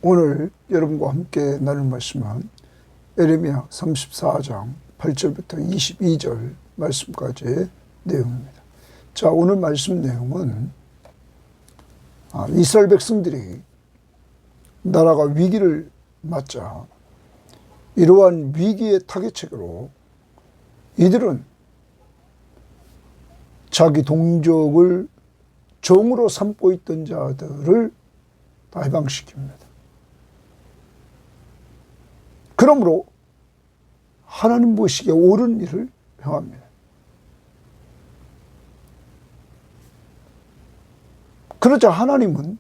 오늘 여러분과 함께 나눌 말씀은 에레미야 34장 8절부터 22절 말씀까지의 내용입니다. 자, 오늘 말씀 내용은 이스라엘 백성들이 나라가 위기를 맞자 이러한 위기의 타겟책으로 이들은 자기 동족을 종으로 삼고 있던 자들을 다 해방시킵니다. 그러므로 하나님 보시기에 옳은 일을 행합니다. 그러자 하나님은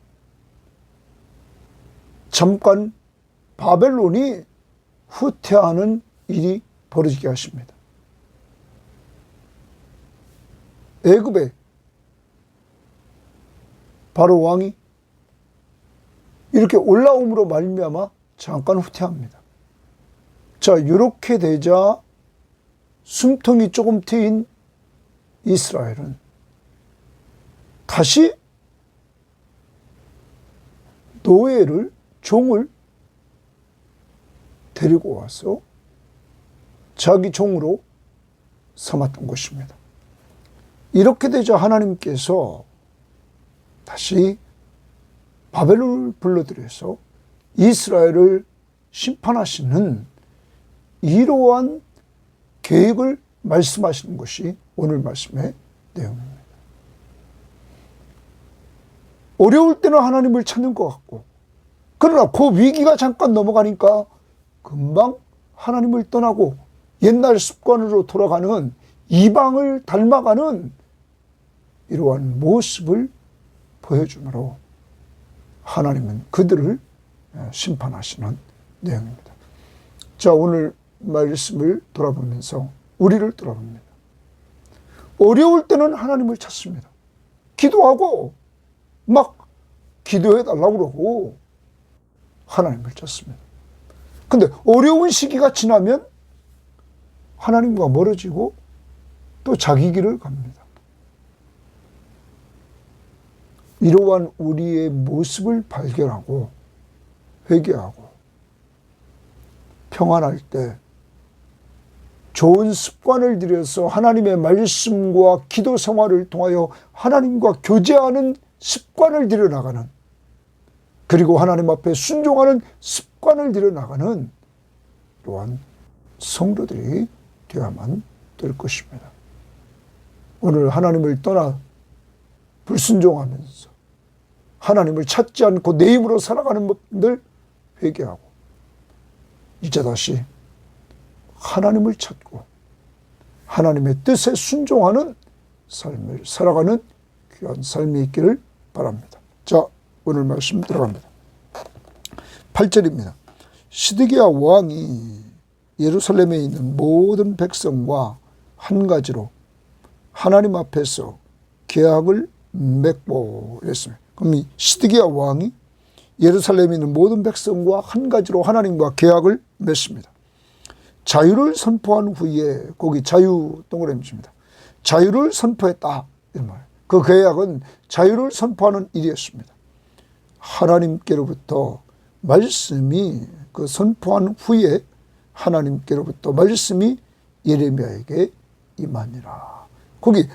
잠깐 바벨론이 후퇴하는 일이 벌어지게 하십니다. 애굽의 바로 왕이 이렇게 올라옴으로 말미암아 잠깐 후퇴합니다. 자, 이렇게 되자 숨통이 조금 트인 이스라엘은 다시 노예를, 종을 데리고 와서 자기 종으로 삼았던 것입니다. 이렇게 되자 하나님께서 다시 바벨론을 불러들여서 이스라엘을 심판하시는 이러한 계획을 말씀하시는 것이 오늘 말씀의 내용입니다. 어려울 때는 하나님을 찾는 것 같고, 그러나 그 위기가 잠깐 넘어가니까 금방 하나님을 떠나고 옛날 습관으로 돌아가는 이방을 닮아가는 이러한 모습을 보여주므로 하나님은 그들을 심판하시는 내용입니다. 자, 오늘 말씀을 돌아보면서 우리를 돌아봅니다. 어려울 때는 하나님을 찾습니다. 기도하고 막 기도해달라고 그러고 하나님을 찾습니다. 근데 어려운 시기가 지나면 하나님과 멀어지고 또 자기 길을 갑니다. 이러한 우리의 모습을 발견하고 회개하고 평안할 때 좋은 습관을 들여서 하나님의 말씀과 기도 생활을 통하여 하나님과 교제하는 습관을 들여나가는, 그리고 하나님 앞에 순종하는 습관을 들여나가는 이러한 성도들이 되어야만 될 것입니다. 오늘 하나님을 떠나 불순종하면서 하나님을 찾지 않고 내 힘으로 살아가는 분들 회개하고 이제 다시 하나님을 찾고 하나님의 뜻에 순종하는 삶을 살아가는 귀한 삶이 있기를 바랍니다. 자, 오늘 말씀 들어갑니다. 8절입니다. 시드기야 왕이 예루살렘에 있는 모든 백성과 한 가지로 하나님 앞에서 계약을 맺고 이랬습니다. 그럼 이 시드기야 왕이 예루살렘에 있는 모든 백성과 한 가지로 하나님과 계약을 맺습니다. 자유를 선포한 후에, 거기 자유 동그라미입니다. 자유를 선포했다, 이런 말. 그 계약은 자유를 선포하는 일이었습니다. 하나님께로부터 말씀이 그 선포한 후에 하나님께로부터 말씀이 예레미야에게 임하니라. 거기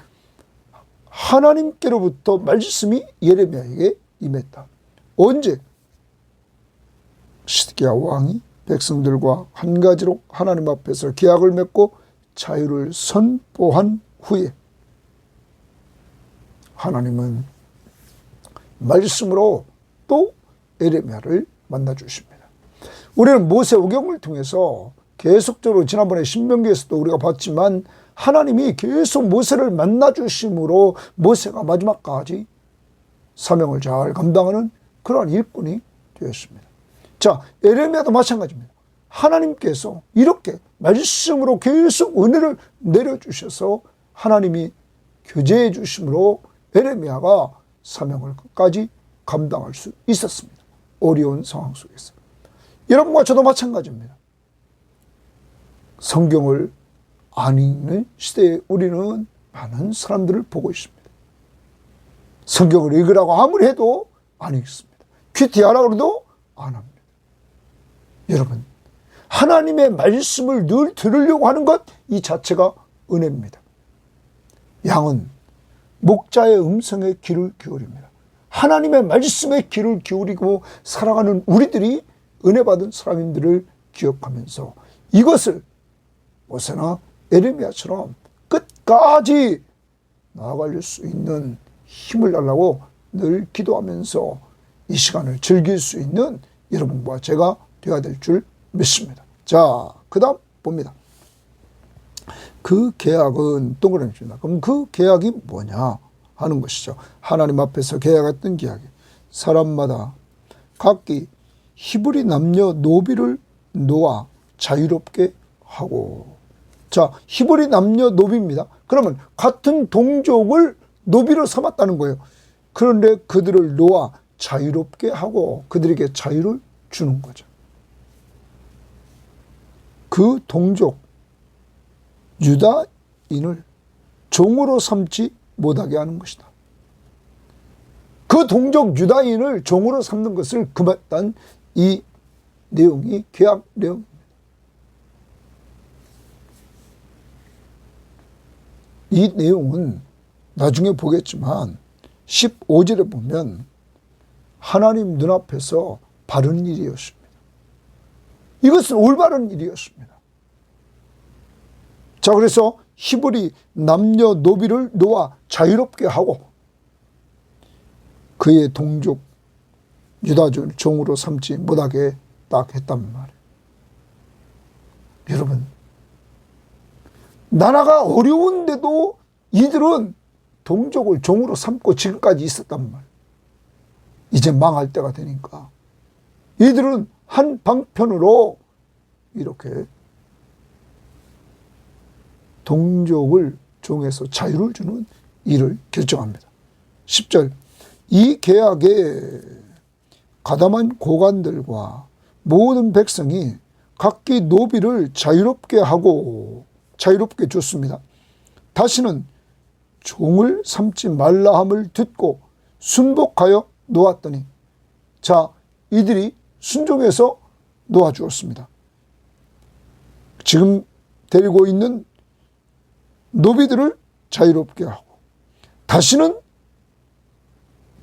하나님께로부터 말씀이 예레미야에게 임했다. 언제? 시드기야 왕이 백성들과 한 가지로 하나님 앞에서 계약을 맺고 자유를 선포한 후에 하나님은 말씀으로 또 예레미야를 만나 주십니다. 우리는 모세오경을 통해서 계속적으로 지난번에 신명기에서도 우리가 봤지만 하나님이 계속 모세를 만나 주심으로 모세가 마지막까지 사명을 잘 감당하는 그러한 일꾼이 되었습니다. 자, 예레미야도 마찬가지입니다. 하나님께서 이렇게 말씀으로 계속 은혜를 내려주셔서 하나님이 교제해 주심으로 예레미야가 사명을 끝까지 감당할 수 있었습니다. 어려운 상황 속에서. 여러분과 저도 마찬가지입니다. 성경을 안 읽는 시대에 우리는 많은 사람들을 보고 있습니다. 성경을 읽으라고 아무리 해도 안 읽습니다. 큐티하라고 해도 안 합니다. 여러분, 하나님의 말씀을 늘 들으려고 하는 것, 이 자체가 은혜입니다. 양은 목자의 음성에 귀를 기울입니다. 하나님의 말씀에 귀를 기울이고 살아가는 우리들이 은혜 받은 사람인들을 기억하면서 이것을 모세나 에레미야처럼 끝까지 나아갈 수 있는 힘을 달라고 늘 기도하면서 이 시간을 즐길 수 있는 여러분과 제가 되어야 될 줄 믿습니다. 자, 그 다음 봅니다. 그 계약은 동그라미입니다. 그럼 그 계약이 뭐냐 하는 것이죠. 하나님 앞에서 계약했던 계약이 사람마다 각기 히브리 남녀 노비를 놓아 자유롭게 하고, 자, 히브리 남녀 노비입니다. 그러면 같은 동족을 노비로 삼았다는 거예요. 그런데 그들을 놓아 자유롭게 하고 그들에게 자유를 주는 거죠. 그 동족 유다인을 종으로 삼지 못하게 하는 것이다. 그 동족 유다인을 종으로 삼는 것을 금했던 이 내용이 계약 내용입니다. 이 내용은 나중에 보겠지만 15절에 보면 하나님 눈앞에서 바른 일이었습니다. 이것은 올바른 일이었습니다. 자, 그래서 히브리 남녀 노비를 놓아 자유롭게 하고 그의 동족 유다족을 종으로 삼지 못하게 딱 했단 말이에요. 여러분, 나라가 어려운데도 이들은 동족을 종으로 삼고 지금까지 있었단 말이에요. 이제 망할 때가 되니까 이들은 한 방편으로 이렇게 동족을 종에서 자유를 주는 일을 결정합니다. 10절, 이 계약에 가담한 고관들과 모든 백성이 각기 노비를 자유롭게 하고 자유롭게 줬습니다. 다시는 종을 삼지 말라 함을 듣고 순복하여 놓았더니, 자, 이들이 순종해서 놓아주었습니다. 지금 데리고 있는 노비들을 자유롭게 하고 다시는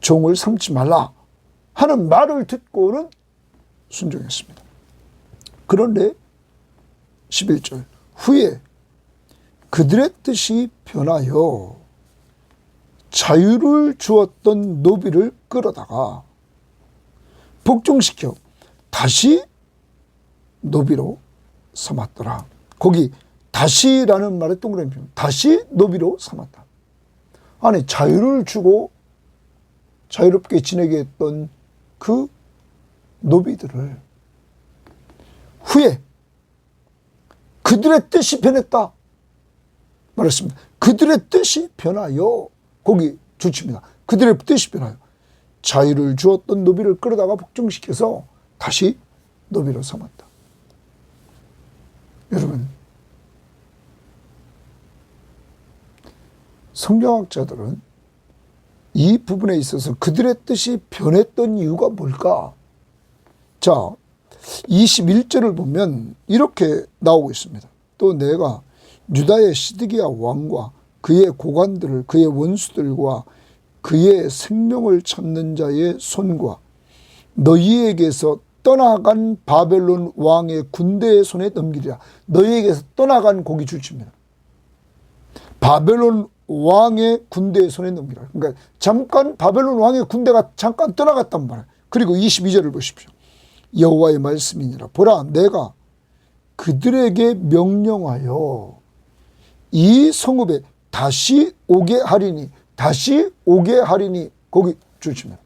종을 삼지 말라 하는 말을 듣고는 순종했습니다. 그런데 11절, 후에 그들의 뜻이 변하여 자유를 주었던 노비를 끌어다가 복종시켜 다시 노비로 삼았더라. 거기 다시라는 말에 동그라미 핍니다. 다시 노비로 삼았다. 아니, 자유를 주고 자유롭게 지내게 했던 그 노비들을 후에 그들의 뜻이 변했다 말했습니다. 그들의 뜻이 변하여, 거기 주칩니다. 그들의 뜻이 변하여 자유를 주었던 노비를 끌어다가 복종시켜서 다시 노비로 삼았다. 여러분, 성경학자들은 이 부분에 있어서 그들의 뜻이 변했던 이유가 뭘까? 자, 21절을 보면 이렇게 나오고 있습니다. 또 내가 유다의 시드기야 왕과 그의 고관들을 그의 원수들과 그의 생명을 찾는 자의 손과 너희에게서 떠나간 바벨론 왕의 군대의 손에 넘기리라. 너희에게서 떠나간, 거기 줄칩니다. 바벨론 왕의 군대의 손에 넘기라. 그러니까 잠깐 바벨론 왕의 군대가 잠깐 떠나갔단 말이에요. 그리고 22절을 보십시오. 여호와의 말씀이니라. 보라, 내가 그들에게 명령하여 이 성읍에 다시 오게 하리니, 다시 오게 하리니, 거기 줄칩니다.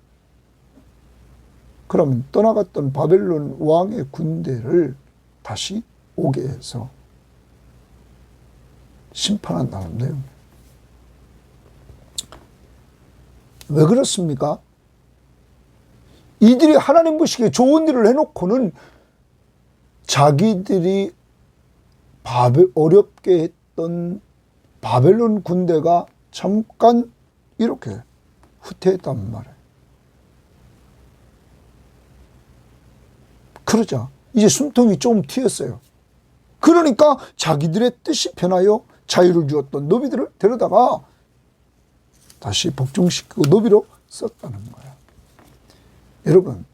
그러면 떠나갔던 바벨론 왕의 군대를 다시 오게 해서 심판한다는 내용. 왜 그렇습니까? 이들이 하나님 보시기에 좋은 일을 해놓고는 자기들이 어렵게 했던 바벨론 군대가 잠깐 이렇게 후퇴했단 말이에요. 그러자 이제 숨통이 좀 튀었어요. 그러니까 자기들의 뜻이 변하여 자유를 주었던 노비들을 데려다가 다시 복종시키고 노비로 썼다는 거예요. 여러분,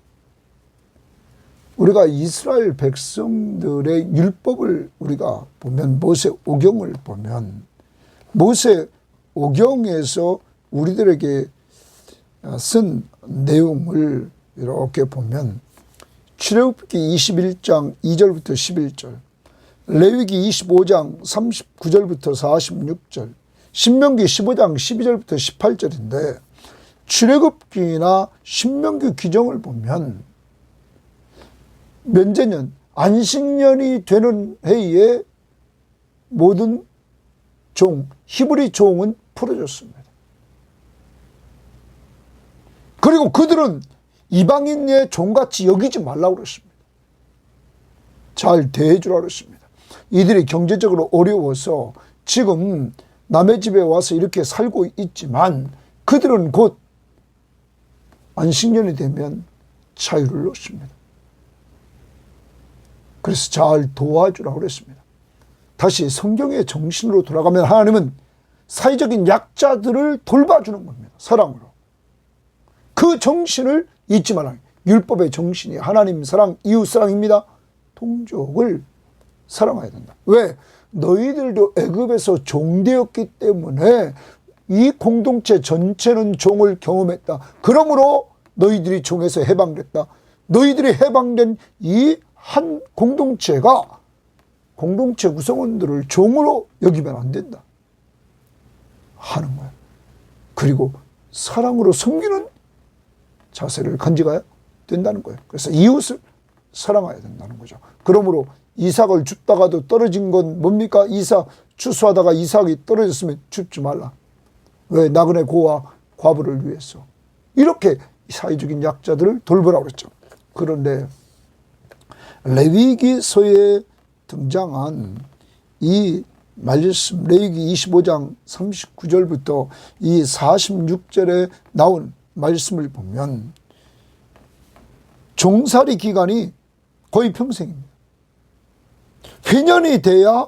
우리가 이스라엘 백성들의 율법을 우리가 보면, 모세오경을 보면, 모세오경에서 우리들에게 쓴 내용을 이렇게 보면, 출애굽기 21장 2절부터 11절, 레위기 25장 39절부터 46절, 신명기 15장 12절부터 18절인데, 출애굽기나 신명기 규정을 보면 면제년, 안식년이 되는 해에 모든 종, 히브리 종은 풀어줬습니다. 그리고 그들은 이방인의 종같이 여기지 말라고 그랬습니다. 잘 대해주라고 그랬습니다. 이들이 경제적으로 어려워서 지금 남의 집에 와서 이렇게 살고 있지만 그들은 곧 안식년이 되면 자유를 얻습니다. 그래서 잘 도와주라고 그랬습니다. 다시 성경의 정신으로 돌아가면 하나님은 사회적인 약자들을 돌봐주는 겁니다. 사랑으로. 그 정신을 잊지 말아요. 율법의 정신이 하나님 사랑, 이웃 사랑입니다. 동족을 사랑해야 된다. 왜? 너희들도 애굽에서 종되었기 때문에 이 공동체 전체는 종을 경험했다. 그러므로 너희들이 종에서 해방됐다. 너희들이 해방된 이 한 공동체가 공동체 구성원들을 종으로 여기면 안 된다 하는 거예요. 그리고 사랑으로 섬기는 자세를 간직해야 된다는 거예요. 그래서 이웃을 사랑해야 된다는 거죠. 그러므로 이삭을 줍다가도 떨어진 건 뭡니까? 이삭 추수하다가 이삭이 떨어졌으면 줍지 말라. 왜? 나그네 고와 과부를 위해서. 이렇게 사회적인 약자들을 돌보라고 그랬죠. 그런데 레위기서에 등장한 이 말씀, 레위기 25장 39절부터 이 46절에 나온 말씀을 보면 종살이 기간이 거의 평생입니다. 회년이 돼야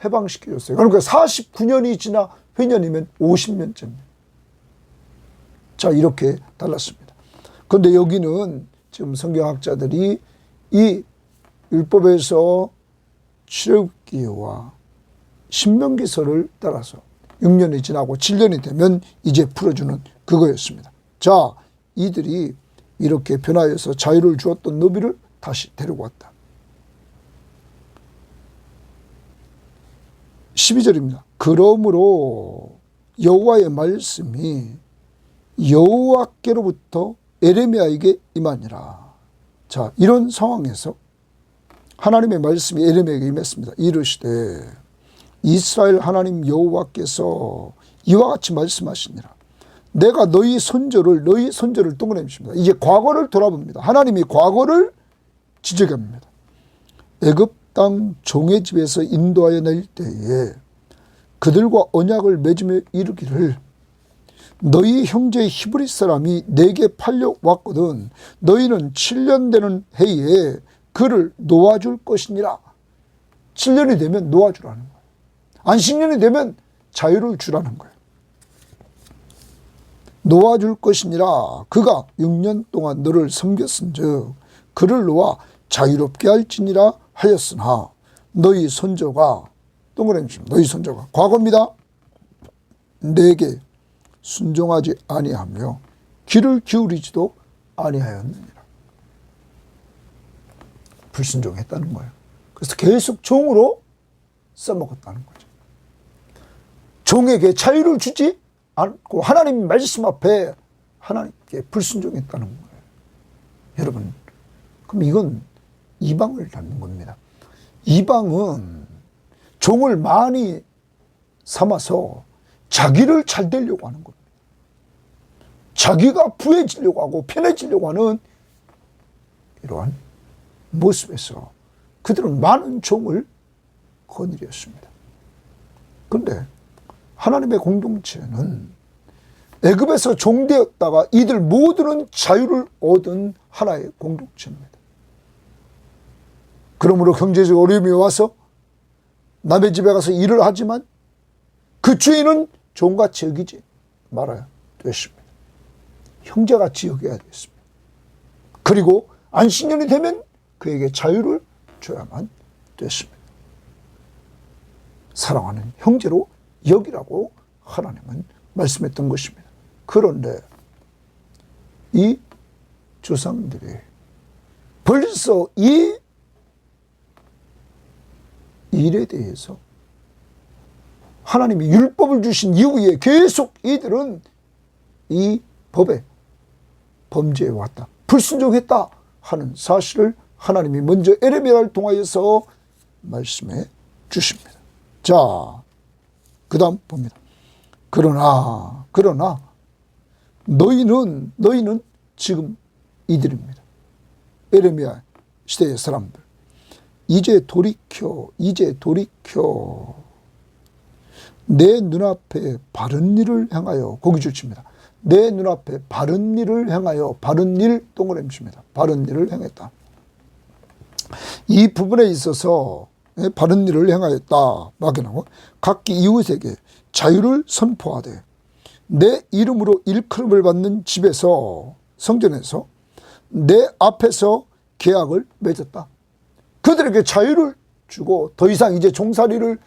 해방시켜줬어요. 그러니까 49년이 지나 회년이면 50년째입니다. 자, 이렇게 달랐습니다. 그런데 여기는 지금 성경학자들이 이 율법에서 출애굽기와 신명기서를 따라서 6년이 지나고 7년이 되면 이제 풀어주는 그거였습니다. 자, 이들이 이렇게 변화해서 자유를 주었던 노비를 다시 데리고 왔다. 12절입니다. 그러므로 여호와의 말씀이 여호와께로부터 에레미야에게 임하니라. 자, 이런 상황에서 하나님의 말씀이 에레미야에게 임했습니다. 이르시되 이스라엘 하나님 여호와께서 이와 같이 말씀하시니라. 내가 너희 선조를 동그라미십니다. 이제 과거를 돌아봅니다. 하나님이 과거를 지적합니다. 애굽 땅 종의 집에서 인도하여 낼 때에 그들과 언약을 맺으며 이르기를 너희 형제 히브리 사람이 내게 팔려왔거든 너희는 7년 되는 해에 그를 놓아줄 것이니라. 7년이 되면 놓아주라는 거예요. 안식년이 되면 자유를 주라는 거예요. 놓아줄 것이니라. 그가 6년 동안 너를 섬겼은즉 그를 놓아 자유롭게 할지니라 하였으나 너희 선조가 동그라미입니다. 너희 선조가 과거입니다. 내게 순종하지 아니하며 귀를 기울이지도 아니하였느니라. 불순종했다는 거예요. 그래서 계속 종으로 써먹었다는 거죠. 종에게 자유를 주지 않고 하나님 말씀 앞에 하나님께 불순종했다는 거예요. 여러분, 그럼 이건 이방을 닮는 겁니다. 이방은 종을 많이 삼아서 자기를 잘 되려고 하는 겁니다. 자기가 부해지려고 하고 편해지려고 하는 이러한 모습에서 그들은 많은 종을 거느렸습니다. 그런데 하나님의 공동체는 애굽에서 종되었다가 이들 모두는 자유를 얻은 하나의 공동체입니다. 그러므로 경제적 어려움이 와서 남의 집에 가서 일을 하지만 그 주인은 종같이 여기지 말아야 됐습니다. 형제같이 여겨야 됐습니다. 그리고 안식년이 되면 그에게 자유를 줘야만 됐습니다. 사랑하는 형제로 여기라고 하나님은 말씀했던 것입니다. 그런데 이 조상들이 벌써 이 일에 대해서 하나님이 율법을 주신 이후에 계속 이들은 이 법에 범죄해 왔다, 불순종했다 하는 사실을 하나님이 먼저 에레미야를 통하여서 말씀해 주십니다. 자, 그 다음 봅니다. 그러나 너희는 지금 이들입니다. 에레미야 시대의 사람들. 이제 돌이켜 내 눈앞에 바른 일을 향하여, 고기 줄칩니다. 내 눈앞에 바른 일을 향하여, 바른 일 동그라미입니다. 바른 일을 행했다. 이 부분에 있어서 바른 일을 행하였다 막연하고, 각기 이웃에게 자유를 선포하되 내 이름으로 일컬음을 받는 집에서, 성전에서 내 앞에서 계약을 맺었다. 그들에게 자유를 주고 더 이상 이제 종살이를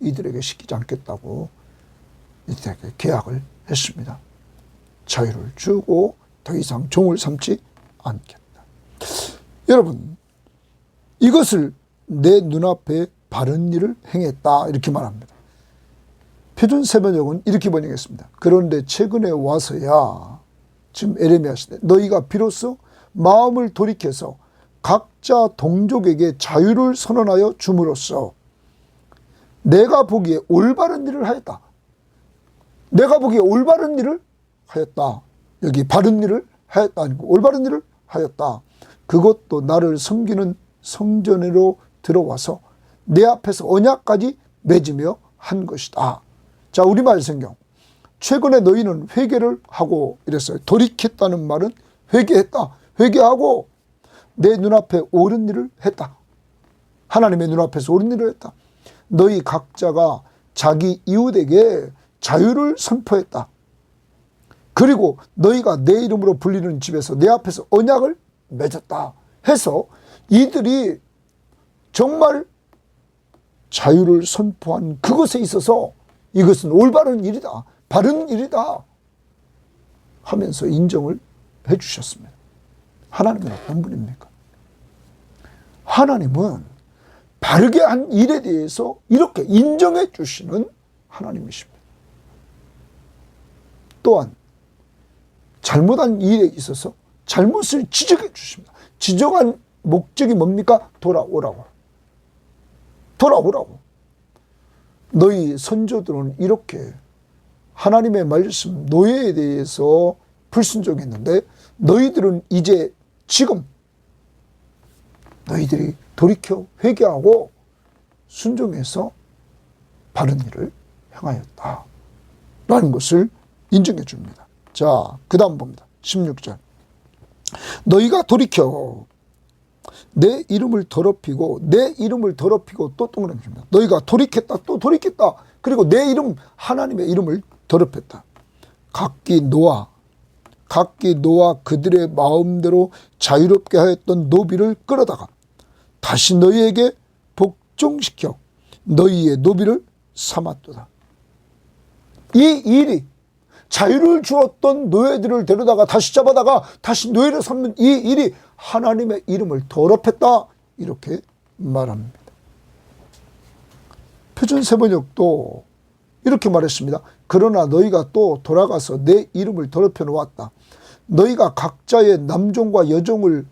이들에게 시키지 않겠다고 이들에게 계약을 했습니다. 자유를 주고 더 이상 종을 삼지 않겠다. 여러분, 이것을 내 눈앞에 바른 일을 행했다 이렇게 말합니다. 표준 세번역은 이렇게 번역했습니다. 그런데 최근에 와서야, 지금 에레미야 시대, 너희가 비로소 마음을 돌이켜서 각자 동족에게 자유를 선언하여 줌으로써 내가 보기에 올바른 일을 하였다. 내가 보기에 올바른 일을 하였다. 여기 바른 일을 하였다 아니고 올바른 일을 하였다. 그것도 나를 섬기는 성전으로 들어와서 내 앞에서 언약까지 맺으며 한 것이다. 자, 우리말 성경. 최근에 너희는 회개를 하고 이랬어요. 돌이켰다는 말은 회개했다. 회개하고 내 눈앞에 옳은 일을 했다. 하나님의 눈앞에서 옳은 일을 했다. 너희 각자가 자기 이웃에게 자유를 선포했다. 그리고 너희가 내 이름으로 불리는 집에서 내 앞에서 언약을 맺었다 해서 이들이 정말 자유를 선포한 그것에 있어서 이것은 올바른 일이다, 바른 일이다 하면서 인정을 해 주셨습니다. 하나님은 어떤 분입니까? 하나님은 바르게 한 일에 대해서 이렇게 인정해 주시는 하나님이십니다. 또한 잘못한 일에 있어서 잘못을 지적해 주십니다. 지적한 목적이 뭡니까? 돌아오라고. 너희 선조들은 이렇게 하나님의 말씀 노예에 대해서 불순종했는데 너희들은 이제 지금 너희들이 돌이켜 회개하고 순종해서 바른 일을 행하였다 라는 것을 인정해 줍니다. 자, 그 다음 봅니다. 16절. 너희가 돌이켜 내 이름을 더럽히고 또 동그라미 줍니다. 너희가 돌이켰다, 또 돌이켰다. 그리고 내 이름, 하나님의 이름을 더럽혔다. 각기 노아 그들의 마음대로 자유롭게 하였던 노비를 끌어다가 다시 너희에게 복종시켜 너희의 노비를 삼았도다. 이 일이 자유를 주었던 노예들을 데려다가 다시 잡아다가 다시 노예를 삼는 이 일이 하나님의 이름을 더럽혔다 이렇게 말합니다. 표준 세번역도 이렇게 말했습니다. 그러나 너희가 또 돌아가서 내 이름을 더럽혀 놓았다. 너희가 각자의 남종과 여종을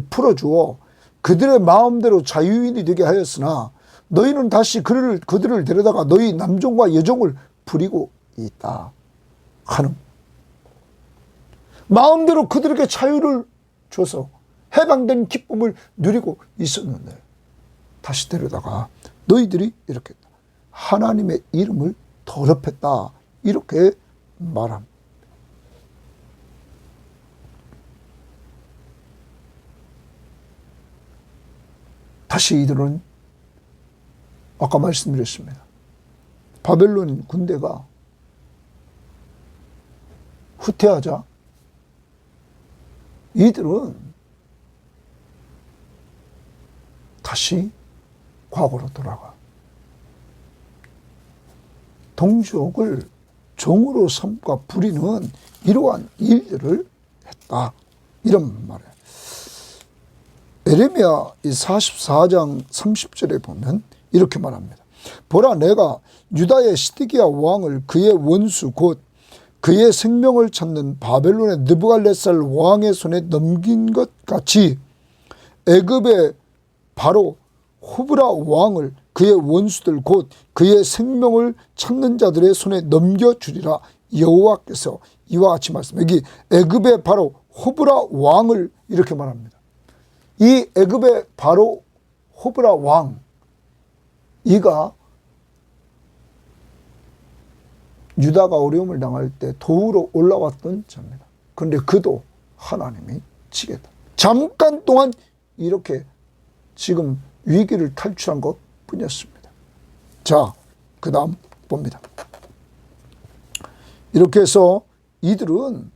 풀어주어 그들의 마음대로 자유인이 되게 하였으나 너희는 다시 그들을 데려다가 너희 남종과 여종을 부리고 있다 하는, 마음대로 그들에게 자유를 줘서 해방된 기쁨을 누리고 있었는데 다시 데려다가 너희들이 이렇게 했다. 하나님의 이름을 더럽혔다 이렇게 말합니다. 다시 이들은 아까 말씀드렸습니다. 바벨론 군대가 후퇴하자 이들은 다시 과거로 돌아가 동족을 종으로 삼가 부리는 이러한 일들을 했다. 이런 말이에요. 에레미야 44장 30절에 보면 이렇게 말합니다. 보라, 내가 유다의 시드기야 왕을 그의 원수 곧 그의 생명을 찾는 바벨론의 느부갈네살 왕의 손에 넘긴 것 같이 애굽의 바로 호브라 왕을 그의 원수들 곧 그의 생명을 찾는 자들의 손에 넘겨주리라. 여호와께서 이와 같이 말씀. 여기 애굽의 바로 호브라 왕을 이렇게 말합니다. 이 애굽의 바로 호브라 왕, 이가 유다가 어려움을 당할 때 도우러 올라왔던 자입니다. 그런데 그도 하나님이 치겠다. 잠깐 동안 이렇게 지금 위기를 탈출한 것 뿐이었습니다. 자, 그 다음 봅니다. 이렇게 해서 이들은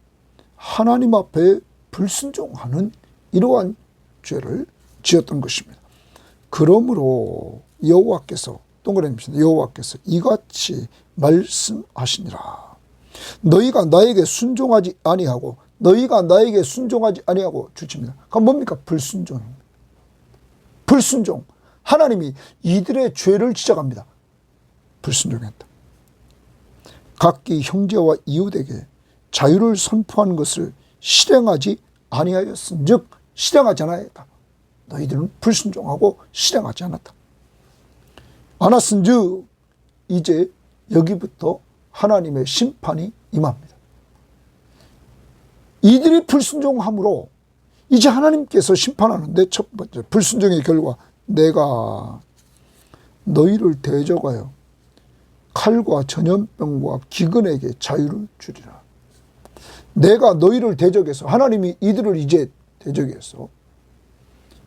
하나님 앞에 불순종하는 이러한 죄를 지었던 것입니다. 그러므로 여호와께서 동그라미입니다. 여호와께서 이같이 말씀하시니라. 너희가 나에게 순종하지 아니하고 너희가 나에게 순종하지 아니하고 주칩니다. 그럼 뭡니까? 불순종입니다. 불순종. 하나님이 이들의 죄를 지적합니다. 불순종했다. 각기 형제와 이웃에게 자유를 선포하는 것을 실행하지 아니하였은즉 실행하지 않았다. 너희들은 불순종하고 실행하지 않았다. 않았은즉 이제 여기부터 하나님의 심판이 임합니다. 이들이 불순종함으로 이제 하나님께서 심판하는데 첫 번째 불순종의 결과 내가 너희를 대적하여 칼과 전염병과 기근에게 자유를 주리라. 내가 너희를 대적해서 하나님이 이들을 이제 대적해서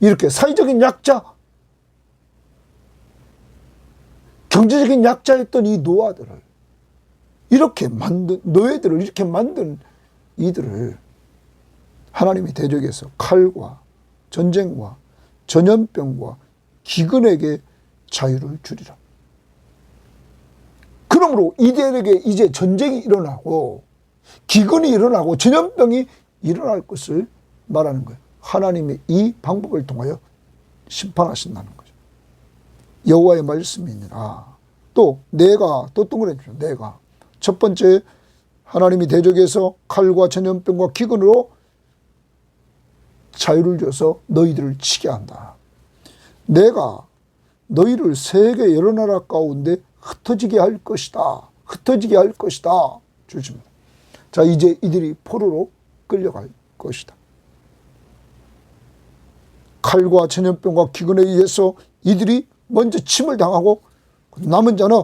이렇게 사회적인 약자, 경제적인 약자였던 이 노아들을 이렇게 만든, 노예들을 이렇게 만든 이들을 하나님이 대적해서 칼과 전쟁과 전염병과 기근에게 자유를 주리라. 그러므로 이들에게 이제 전쟁이 일어나고 기근이 일어나고 전염병이 일어날 것을 말하는 거예요. 하나님이 이 방법을 통하여 심판하신다는 거죠. 여호와의 말씀이니라. 또 내가 또 동그라미 내가 첫 번째 하나님이 대적해서 칼과 전염병과 기근으로 자유를 줘서 너희들을 치게 한다. 내가 너희를 세계 여러 나라 가운데 흩어지게 할 것이다. 흩어지게 할 것이다. 주십니다. 자, 이제 이들이 포로로 끌려갈 것이다. 칼과 전염병과 기근에 의해서 이들이 먼저 침을 당하고 남은 자는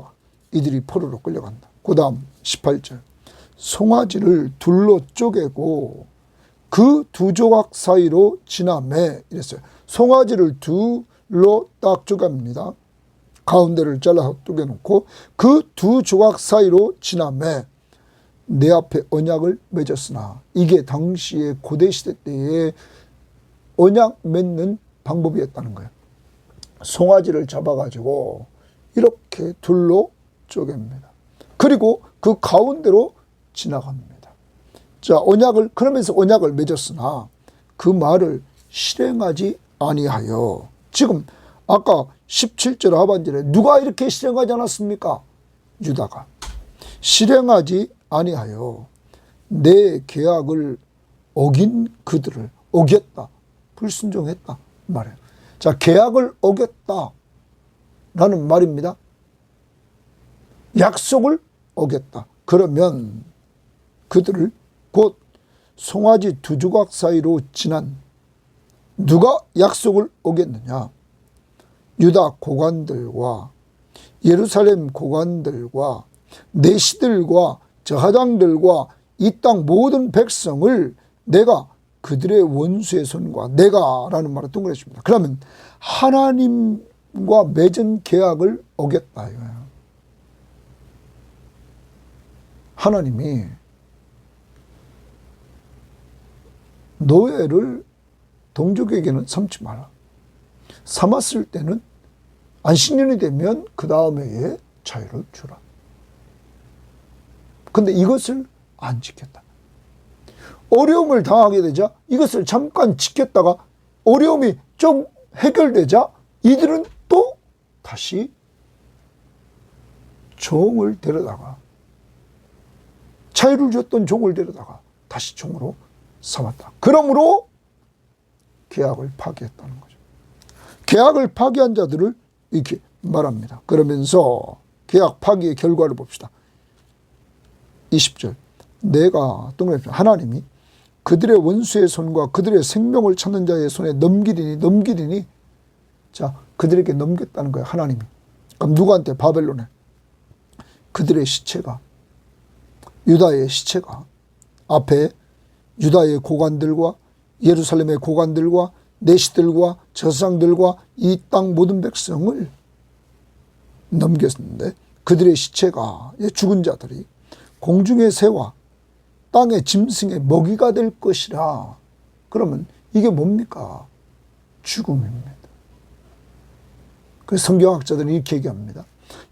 이들이 포로로 끌려간다. 그 다음 18절 송아지를 둘로 쪼개고 그 두 조각 사이로 지나매 이랬어요. 송아지를 둘로 딱 쪼갭니다. 가운데를 잘라서 쪼개놓고 그 두 조각 사이로 지나매 내 앞에 언약을 맺었으나 이게 당시의 고대시대 때에 언약 맺는 방법이었다는 거예요. 송아지를 잡아가지고 이렇게 둘로 쪼갭니다. 그리고 그 가운데로 지나갑니다. 자, 언약을 그러면서 언약을 맺었으나 그 말을 실행하지 아니하여 지금 아까 17절 하반절에 누가 이렇게 실행하지 않았습니까? 유다가 실행하지 아니하여 내 계약을 어긴 그들을 어겼다. 불순종했다 말이에요. 자, 계약을 어겼다 라는 말입니다. 약속을 어겼다. 그러면 그들을 곧 송아지 두 조각 사이로 지난 누가 약속을 어겼느냐? 유다 고관들과 예루살렘 고관들과 내시들과 저하장들과 이 땅 모든 백성을 내가 그들의 원수의 손과 내가라는 말을 동그랬습니다. 그러면 하나님과 맺은 계약을 어겼다 이거예요. 하나님이 노예를 동족에게는 삼지 마라. 삼았을 때는 안식년이 되면 그 다음에 자유를 주라. 근데 이것을 안 지켰다. 어려움을 당하게 되자 이것을 잠깐 지켰다가 어려움이 좀 해결되자 이들은 또 다시 종을 데려다가 자유를 줬던 종을 데려다가 다시 종으로 삼았다. 그러므로 계약을 파기했다는 거죠. 계약을 파기한 자들을 이렇게 말합니다. 그러면서 계약 파기의 결과를 봅시다. 20절 내가 동그라미 하나님이 그들의 원수의 손과 그들의 생명을 찾는 자의 손에 넘기리니 자 그들에게 넘겼다는 거예요. 하나님이. 그럼 누구한테? 바벨론에. 그들의 시체가 유다의 시체가 앞에 유다의 고관들과 예루살렘의 고관들과 내시들과 저상들과 이 땅 모든 백성을 넘겼는데 그들의 시체가 죽은 자들이 공중의 새와 땅의 짐승의 먹이가 될 것이라. 그러면 이게 뭡니까? 죽음입니다. 그래서 성경학자들은 이렇게 얘기합니다.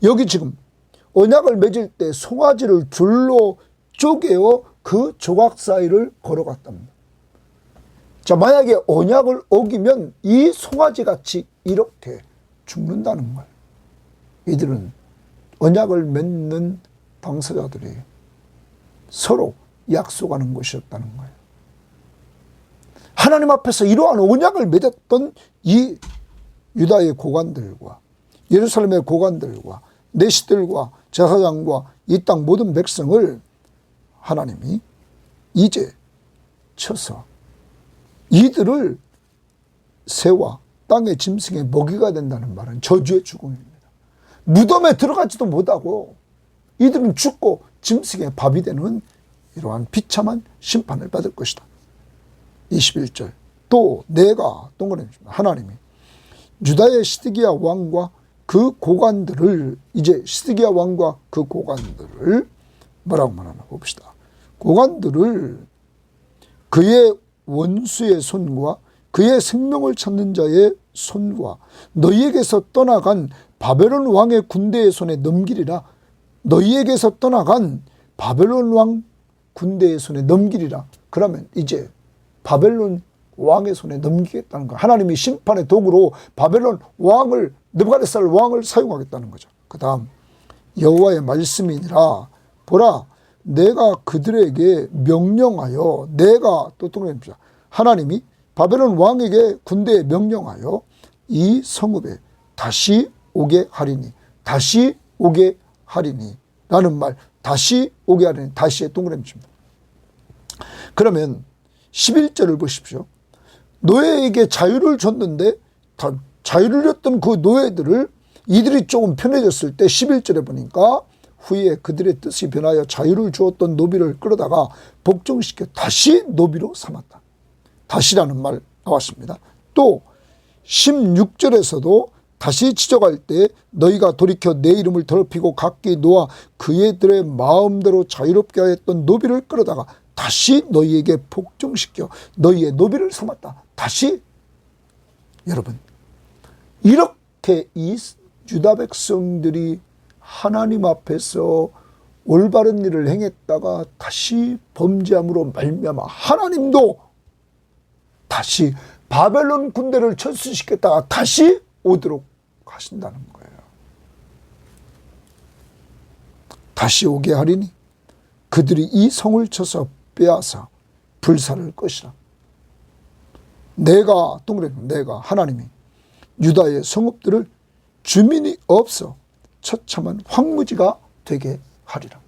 여기 지금 언약을 맺을 때 송아지를 둘로 쪼개어 그 조각 사이를 걸어갔답니다. 자, 만약에 언약을 어기면 이 송아지 같이 이렇게 죽는다는 거예요. 이들은 언약을 맺는 당사자들이 서로 약속하는 것이었다는 거예요. 하나님 앞에서 이러한 언약을 맺었던 이 유다의 고관들과 예루살렘의 고관들과 내시들과 제사장과 이 땅 모든 백성을 하나님이 이제 쳐서 이들을 새와 땅의 짐승의 먹이가 된다는 말은 저주의 죽음입니다. 무덤에 들어가지도 못하고 이들은 죽고 짐승의 밥이 되는 이러한 비참한 심판을 받을 것이다. 21절 또 내가 동그라미 하나님이 유다의 시드기야 왕과 그 고관들을 이제 시드기야 왕과 그 고관들을 뭐라고 말하나 봅시다. 고관들을 그의 원수의 손과 그의 생명을 찾는 자의 손과 너희에게서 떠나간 바벨론 왕의 군대의 손에 넘기리라. 너희에게서 떠나간 바벨론 왕 군대의 손에 넘기리라. 그러면 이제 바벨론 왕의 손에 넘기겠다는 거예요. 하나님이 심판의 도구로 바벨론 왕을 느부갓네살 왕을 사용하겠다는 거죠. 그 다음 여호와의 말씀이니라. 보라 내가 그들에게 명령하여 내가 또 동그라미입니다. 하나님이 바벨론 왕에게 군대에 명령하여 이 성읍에 다시 오게 하리니 다시 오게 하리니 라는 말 다시 오게 하리니 다시의 동그라미입니다. 그러면 11절을 보십시오. 노예에게 자유를 줬는데 자유를 줬던 그 노예들을 이들이 조금 편해졌을 때 11절에 보니까 후에 그들의 뜻이 변하여 자유를 주었던 노비를 끌어다가 복종시켜 다시 노비로 삼았다. 다시라는 말 나왔습니다. 또 16절에서도 다시 지적할 때 너희가 돌이켜 내 이름을 더럽히고 각기 놓아 그애들의 마음대로 자유롭게 하였던 노비를 끌어다가 다시 너희에게 복종시켜 너희의 노비를 삼았다. 다시 여러분 이렇게 이 유다 백성들이 하나님 앞에서 올바른 일을 행했다가 다시 범죄함으로 말미암아 하나님도 다시 바벨론 군대를 철수시켰다가 다시 오도록 하신다는 거예요. 다시 오게 하리니 그들이 이 성을 쳐서 빼앗아 불살을 것이라. 내가 하나님이 유다의 성읍들을 주민이 없어 처참한 황무지가 되게 하리라.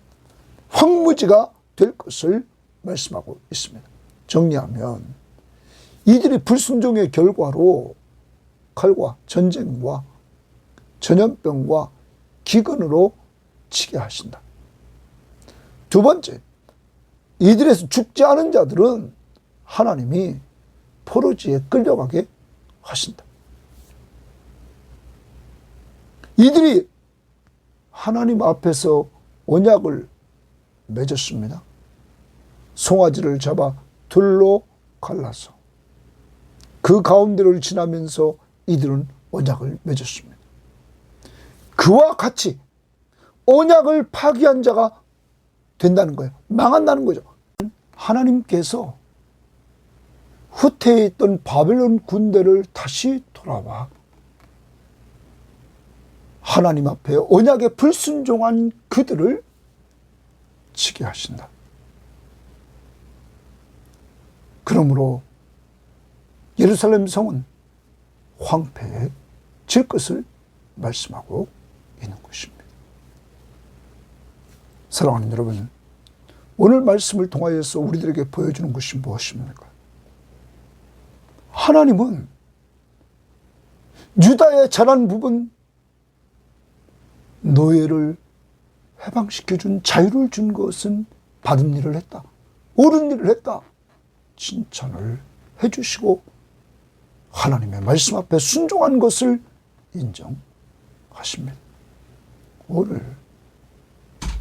황무지가 될 것을 말씀하고 있습니다. 정리하면 이들이 불순종의 결과로 칼과 전쟁과 전염병과 기근으로 치게 하신다. 두 번째, 이들에서 죽지 않은 자들은 하나님이 포로지에 끌려가게 하신다. 이들이 하나님 앞에서 언약을 맺었습니다. 송아지를 잡아 둘로 갈라서 그 가운데를 지나면서 이들은 언약을 맺었습니다. 그와 같이 언약을 파기한 자가 된다는 거예요. 망한다는 거죠. 하나님께서 후퇴해 있던 바벨론 군대를 다시 돌아와 하나님 앞에 언약에 불순종한 그들을 치게 하신다. 그러므로 예루살렘 성은 황폐해질 것을 말씀하고 있는 것입니다. 사랑하는 여러분, 오늘 말씀을 통하여서 우리들에게 보여주는 것이 무엇입니까? 하나님은 유다의 잘한 부분, 노예를 해방시켜준, 자유를 준 것은 바른 일을 했다, 옳은 일을 했다, 칭찬을 해주시고 하나님의 말씀 앞에 순종한 것을 인정하십니다. 오늘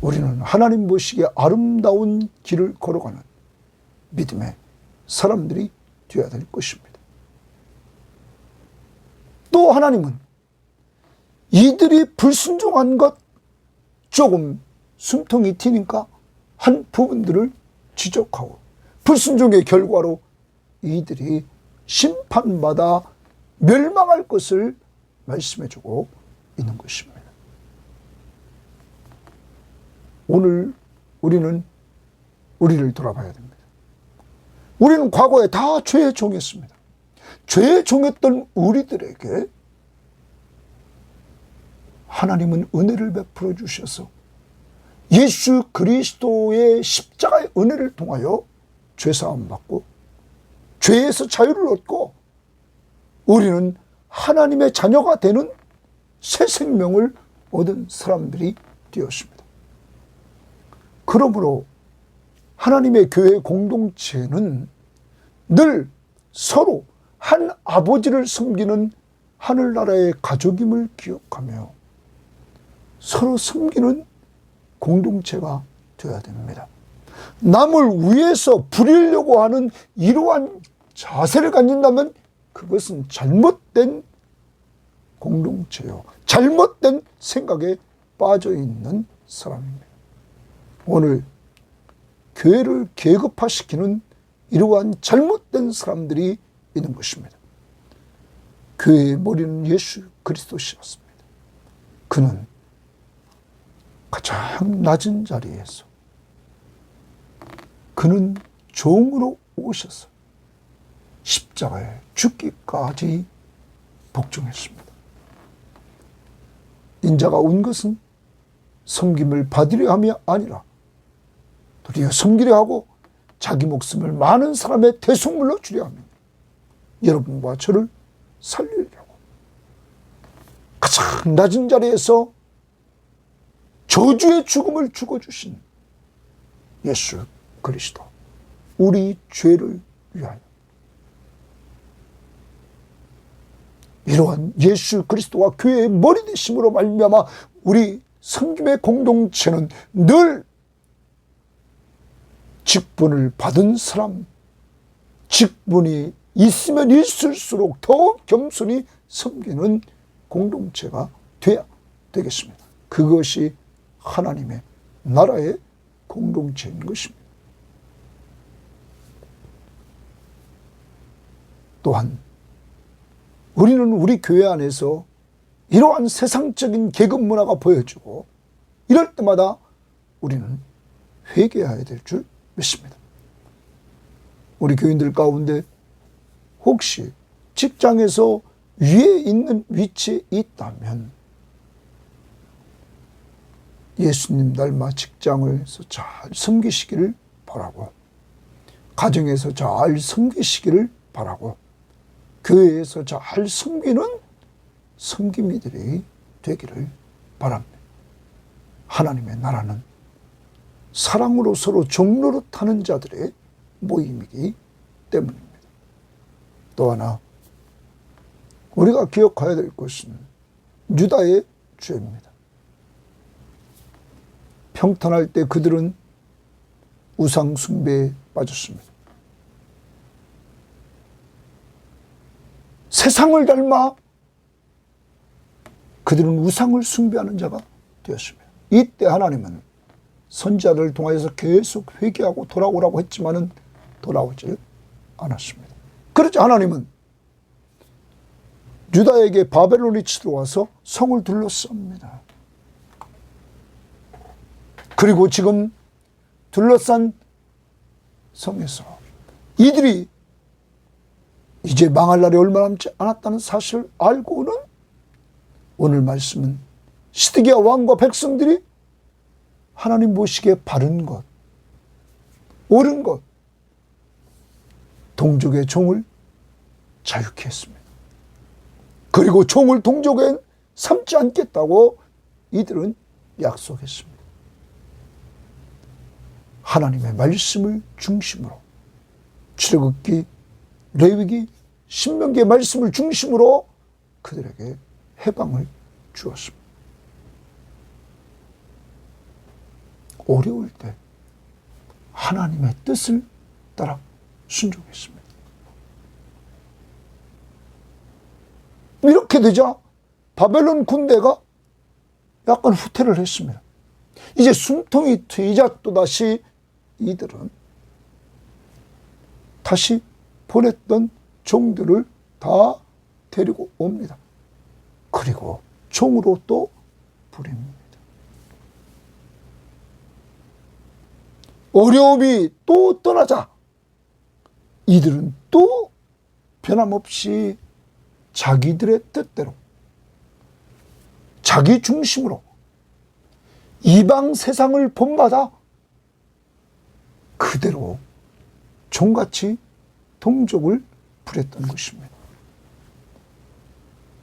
우리는 하나님 보시기에 아름다운 길을 걸어가는 믿음의 사람들이 되어야 될 것입니다. 또 하나님은 이들이 불순종한 것 조금 숨통이 튀니까 한 부분들을 지적하고 불순종의 결과로 이들이 심판받아 멸망할 것을 말씀해주고 있는 것입니다. 오늘 우리는 우리를 돌아봐야 됩니다. 우리는 과거에 다 죄의 종이었습니다. 죄의 종이었던 우리들에게 하나님은 은혜를 베풀어 주셔서 예수 그리스도의 십자가의 은혜를 통하여 죄사함 받고 죄에서 자유를 얻고 우리는 하나님의 자녀가 되는 새 생명을 얻은 사람들이 되었습니다. 그러므로 하나님의 교회 공동체는 늘 서로 한 아버지를 섬기는 하늘나라의 가족임을 기억하며 서로 섬기는 공동체가 되어야 됩니다. 남을 위해서 부리려고 하는 이러한 자세를 가진다면 그것은 잘못된 공동체요, 잘못된 생각에 빠져 있는 사람입니다. 오늘 교회를 계급화시키는 이러한 잘못된 사람들이 있는 것입니다. 교회의 머리는 예수 그리스도시였습니다. 그는 가장 낮은 자리에서 그는 종으로 오셔서 십자가에 죽기까지 복종했습니다. 인자가 온 것은 섬김을 받으려 함이 아니라 도리어 섬기려 하고 자기 목숨을 많은 사람의 대속물로 주려 합니다. 여러분과 저를 살리려고 가장 낮은 자리에서 저주의 죽음을 죽어주신 예수 그리스도, 우리 죄를 위하여 이러한 예수 그리스도와 교회의 머리 되심으로 말미암아 우리 섬김의 공동체는 늘 직분을 받은 사람, 직분이 있으면 있을수록 더욱 겸손히 섬기는 공동체가 되어야 되겠습니다. 그것이 하나님의 나라의 공동체인 것입니다. 또한 우리는 우리 교회 안에서 이러한 세상적인 계급 문화가 보여지고 이럴 때마다 우리는 회개해야 될 줄 믿습니다. 우리 교인들 가운데 혹시 직장에서 위에 있는 위치에 있다면 예수님 닮아 직장에서 잘 섬기시기를 바라고, 가정에서 잘 섬기시기를 바라고, 교회에서 잘 섬기는 섬김이들이 되기를 바랍니다. 하나님의 나라는 사랑으로 서로 종로로 타는 자들의 모임이기 때문입니다. 또 하나 우리가 기억해야 될 것은 유다의 죄입니다. 평탄할 때 그들은 우상 숭배에 빠졌습니다. 세상을 닮아 그들은 우상을 숭배하는 자가 되었습니다. 이때 하나님은 선지자를 통하여서 계속 회개하고 돌아오라고 했지만은 돌아오지 않았습니다. 그렇지 하나님은 유다에게 바벨론이 치러와서 성을 둘러쌉니다. 그리고 지금 둘러싼 성에서 이들이 이제 망할 날이 얼마 남지 않았다는 사실을 알고는 오늘 말씀은 시드기야 왕과 백성들이 하나님 보시기에 바른 것, 옳은 것, 동족의 종을 자유케 했습니다. 그리고 종을 동족에 삼지 않겠다고 이들은 약속했습니다. 하나님의 말씀을 중심으로 출애굽기, 레위기, 신명기의 말씀을 중심으로 그들에게 해방을 주었습니다. 어려울 때 하나님의 뜻을 따라 순종했습니다. 이렇게 되자 바벨론 군대가 약간 후퇴를 했습니다. 이제 숨통이 트이자 또다시 이들은 다시 보냈던 종들을 다 데리고 옵니다. 그리고 종으로 또 부립니다. 어려움이 또 떠나자 이들은 또 변함없이 자기들의 뜻대로 자기 중심으로 이방 세상을 본받아 그대로 종같이 동족을 부렸던 것입니다.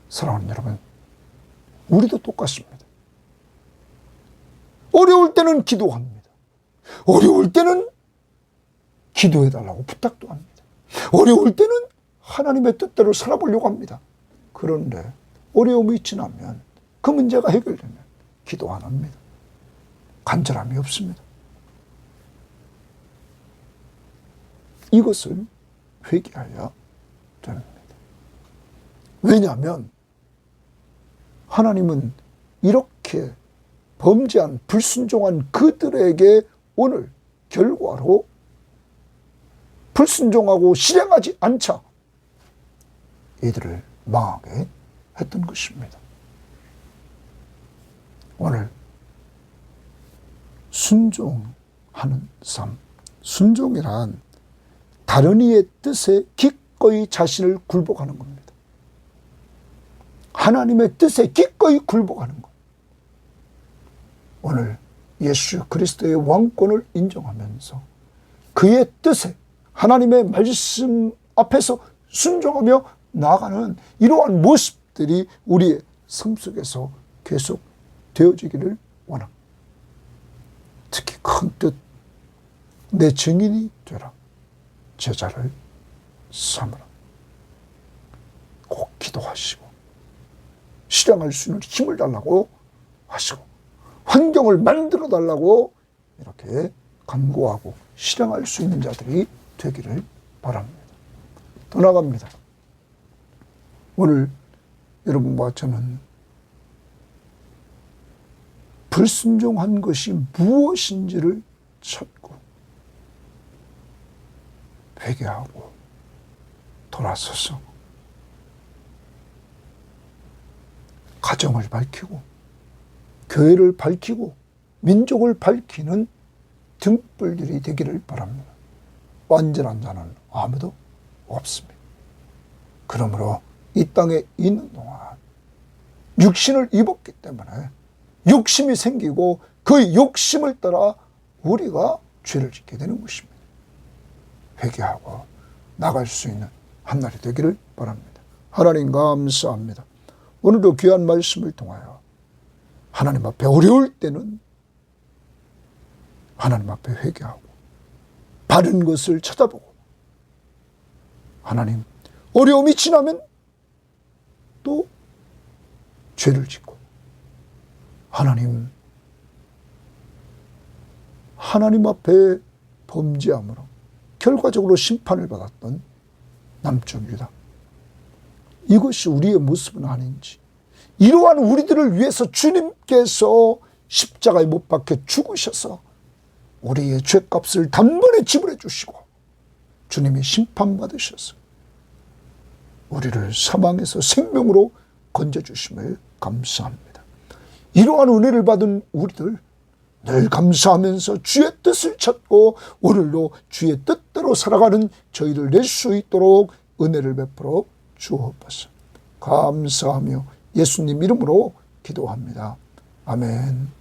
사랑하는 여러분, 우리도 똑같습니다. 어려울 때는 기도합니다. 어려울 때는 기도해달라고 부탁도 합니다. 어려울 때는 하나님의 뜻대로 살아보려고 합니다. 그런데 어려움이 지나면 그 문제가 해결되면 기도 안 합니다. 간절함이 없습니다. 이것을 회개해야 됩니다. 왜냐하면 하나님은 이렇게 범죄한 불순종한 그들에게 오늘 결과로 불순종하고 실행하지 않자 이들을 망하게 했던 것입니다. 오늘 순종하는 삶, 순종이란 다른 이의 뜻에 기꺼이 자신을 굴복하는 겁니다. 하나님의 뜻에 기꺼이 굴복하는 것. 오늘 예수 그리스도의 왕권을 인정하면서 그의 뜻에 하나님의 말씀 앞에서 순종하며 나아가는 이러한 모습들이 우리의 삶 속에서 계속 되어지기를 원합니다. 특히 큰 뜻, 내 증인이 되라. 제자를 삼으라. 꼭 기도하시고 실행할 수 있는 힘을 달라고 하시고 환경을 만들어 달라고 이렇게 간구하고 실행할 수 있는 자들이 되기를 바랍니다. 더 나아갑니다. 오늘 여러분과 저는 불순종한 것이 무엇인지를 찾고 회개하고 돌아서서 가정을 밝히고 교회를 밝히고 민족을 밝히는 등불들이 되기를 바랍니다. 완전한 자는 아무도 없습니다. 그러므로 이 땅에 있는 동안 육신을 입었기 때문에 욕심이 생기고 그 욕심을 따라 우리가 죄를 짓게 되는 것입니다. 회개하고 나갈 수 있는 한 날이 되기를 바랍니다. 하나님 감사합니다. 오늘도 귀한 말씀을 통하여 하나님 앞에 어려울 때는 하나님 앞에 회개하고 바른 것을 찾아보고 하나님, 어려움이 지나면 또 죄를 짓고 하나님 앞에 범죄함으로 결과적으로 심판을 받았던 남쪽 유다. 이것이 우리의 모습은 아닌지, 이러한 우리들을 위해서 주님께서 십자가에 못 박혀 죽으셔서 우리의 죄값을 단번에 지불해 주시고 주님이 심판받으셔서 우리를 사망에서 생명으로 건져주심을 감사합니다. 이러한 은혜를 받은 우리들 늘 감사하면서 주의 뜻을 찾고 오늘도 주의 뜻대로 살아가는 저희들 될 수 있도록 은혜를 베풀어 주옵소서. 감사하며 예수님 이름으로 기도합니다. 아멘.